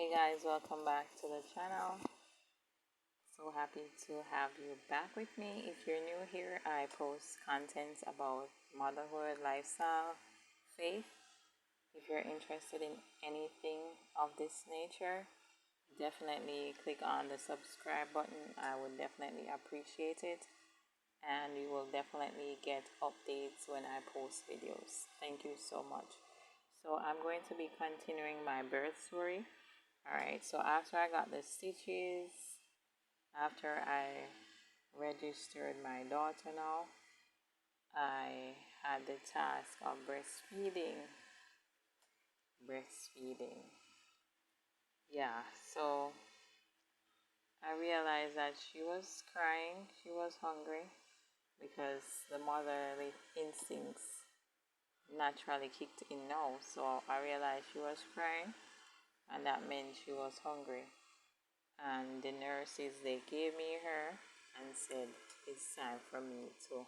Hey guys, welcome back to the channel. So happy to have you back with me. If you're new here, I post content about motherhood, lifestyle, faith. If you're interested in anything of this nature, definitely click on the subscribe button. I would definitely appreciate it. And you will definitely get updates when I post videos. Thank you so much. So I'm going to be continuing my birth story. Alright, so after I got the stitches, after I registered my daughter now, I had the task of breastfeeding. Yeah, so I realized that she was crying, she was hungry because the motherly instincts naturally kicked in now. So I realized she was crying and that meant she was hungry. And the nurses, they gave me her and said it's time for me to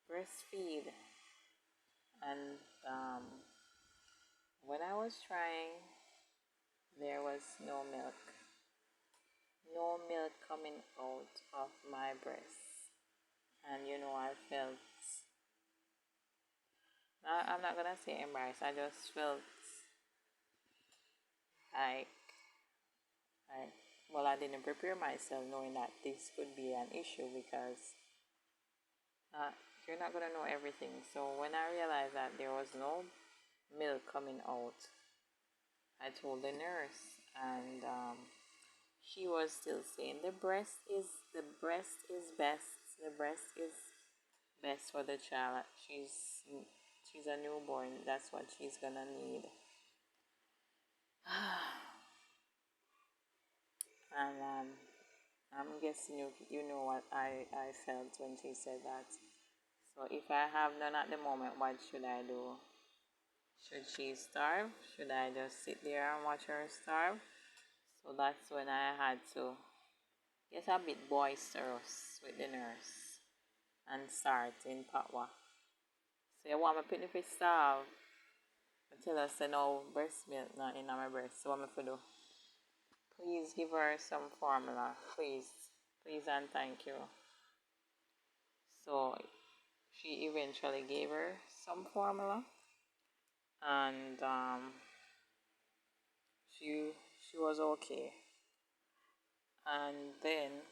breastfeed. And when I was trying, there was no milk coming out of my breast. And I felt, I'm not gonna say embarrassed, I just felt like I didn't prepare myself knowing that this could be an issue because uh, you're not gonna know everything. So when I realized that there was no milk coming out, I told the nurse, and she was still saying the breast is best. The breast is best for the child. She's a newborn. That's what she's gonna need. And I'm guessing you know what I felt when she said that. So if I have none at the moment, what should I do? Should she starve? Should I just sit there and watch her starve? So that's when I had to get a bit boisterous with the nurse and start in patwa. So you want my penny to starve? I tell her say no breast milk not in my breast. So what am I do? Please give her some formula. Please. Please and thank you. So she eventually gave her some formula, and she was okay. And then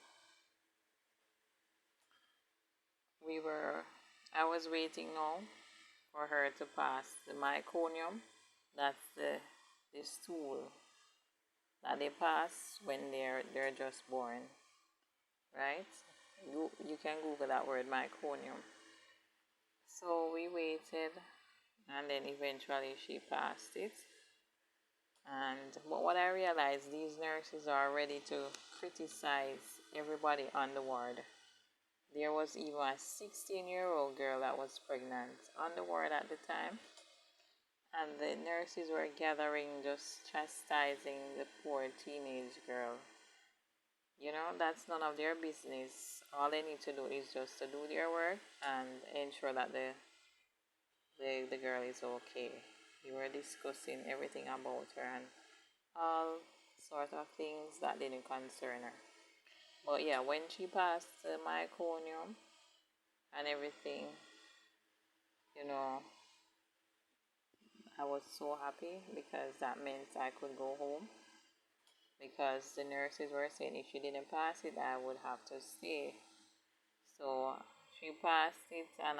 I was waiting now for her to pass the meconium. That's the stool that they pass when they're just born, right? You can Google that word, meconium. So we waited, and then eventually she passed it. But what I realized, these nurses are ready to criticize everybody on the ward. There was even a 16-year-old girl that was pregnant on the ward at the time. And the nurses were gathering, just chastising the poor teenage girl. That's none of their business. All they need to do is just to do their work and ensure that the girl is okay. We were discussing everything about her and all sort of things that didn't concern her. But yeah, when she passed the meconium and everything, you know, I was so happy because that meant I could go home. Because the nurses were saying if she didn't pass it, I would have to stay. So she passed it, and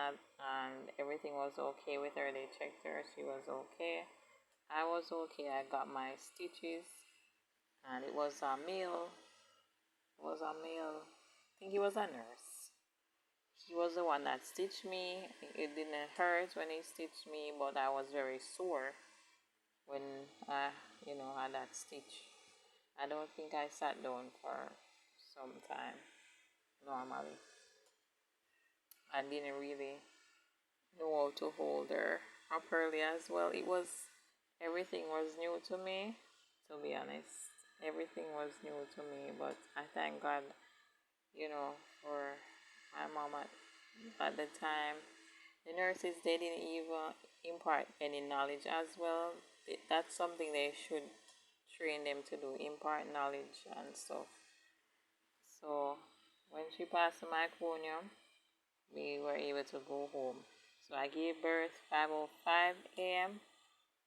everything was okay with her. They checked her, she was okay. I was okay. I got my stitches, and it was a male. It was a male. I think he was a nurse. He was the one that stitched me. It didn't hurt when he stitched me, but I was very sore when I, had that stitch. I don't think I sat down for some time normally. I didn't really know how to hold her properly as well. Everything was new to me, to be honest. Everything was new to me, but I thank God, for my mom at the time. The nurses, they didn't even impart any knowledge as well. That's something they should train them to do, impart knowledge and stuff. So when she passed the meconium, we were able to go home. So I gave birth 5:05 a.m.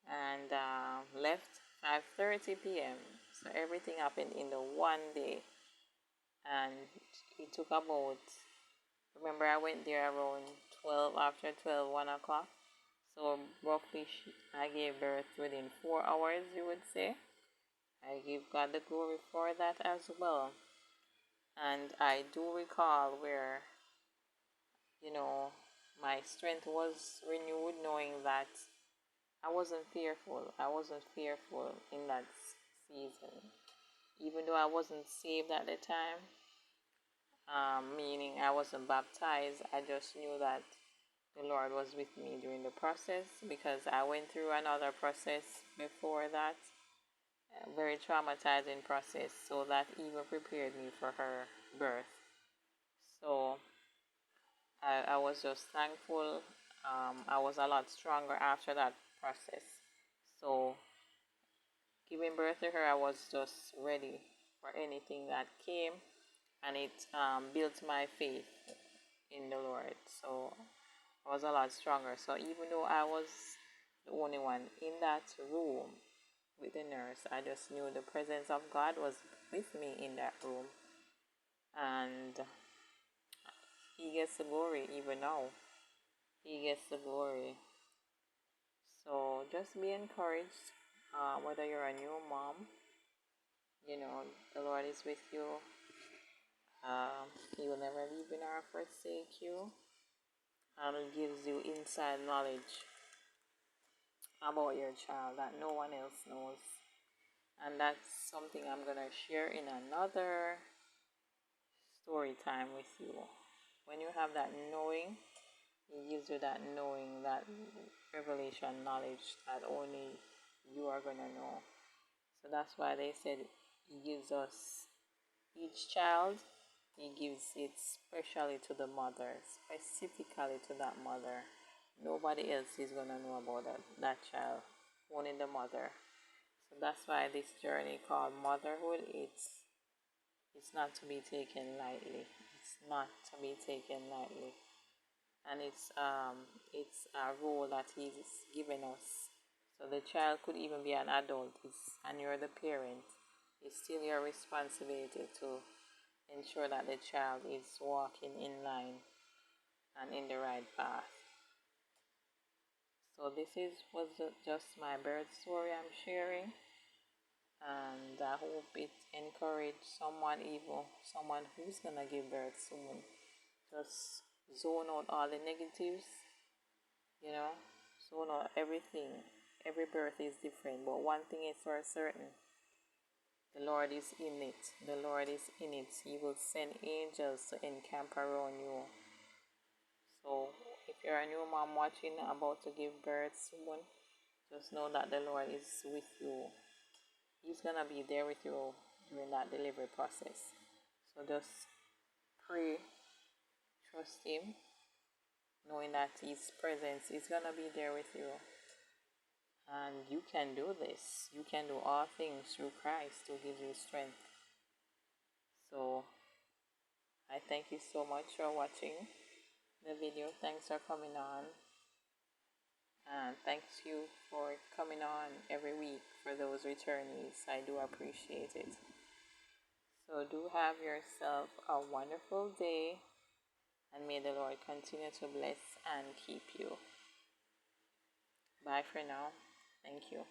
and left 5:30 p.m. So everything happened in the one day, and it took about. Remember, I went there around 12, after 12, 1 o'clock. So roughly, I gave birth within 4 hours, you would say. I give God the glory for that as well. And I do recall where, you know, my strength was renewed, knowing that I wasn't fearful. I wasn't fearful in that season. Even though I wasn't saved at the time, meaning I wasn't baptized, I just knew that the Lord was with me during the process, because I went through another process before that, a very traumatizing process, so that even prepared me for her birth. So I was just thankful. I was a lot stronger after that process. So giving birth to her, I was just ready for anything that came, and it built my faith in the Lord. So I was a lot stronger. So even though I was the only one in that room with the nurse, I just knew the presence of God was with me in that room, and He gets the glory even now. He gets the glory. So just be encouraged, whether you're a new mom, the Lord is with you. He will never leave you nor forsake you, and it gives you inside knowledge about your child that no one else knows. And that's something I'm going to share in another story time with you. When you have that knowing, it gives you that knowing, that revelation knowledge that only you are going to know. So that's why they said He gives us each child, He gives it specially to the mother, specifically to that mother. Nobody else is going to know about that child, only the mother. So that's why this journey called motherhood, it's not to be taken lightly. It's not to be taken lightly. And it's a role that He's given us. So the child could even be an adult, and you're the parent. It's still your responsibility to ensure that the child is walking in line and in the right path. So this was just my birth story I'm sharing, and I hope it encouraged someone, even someone who's gonna give birth soon. Just zone out all the negatives, zone out everything. Every birth is different, but one thing is for certain: the Lord is in it. The Lord is in it. He will send angels to encamp around you. So if you're a new mom watching, about to give birth soon, just know that the Lord is with you. He's going to be there with you during that delivery process. So just pray, trust Him, knowing that His presence is going to be there with you. And you can do this. You can do all things through Christ who gives you strength. So I thank you so much for watching the video. Thanks for coming on. And thanks you for coming on every week for those returnees. I do appreciate it. So do have yourself a wonderful day, and may the Lord continue to bless and keep you. Bye for now. Thank you.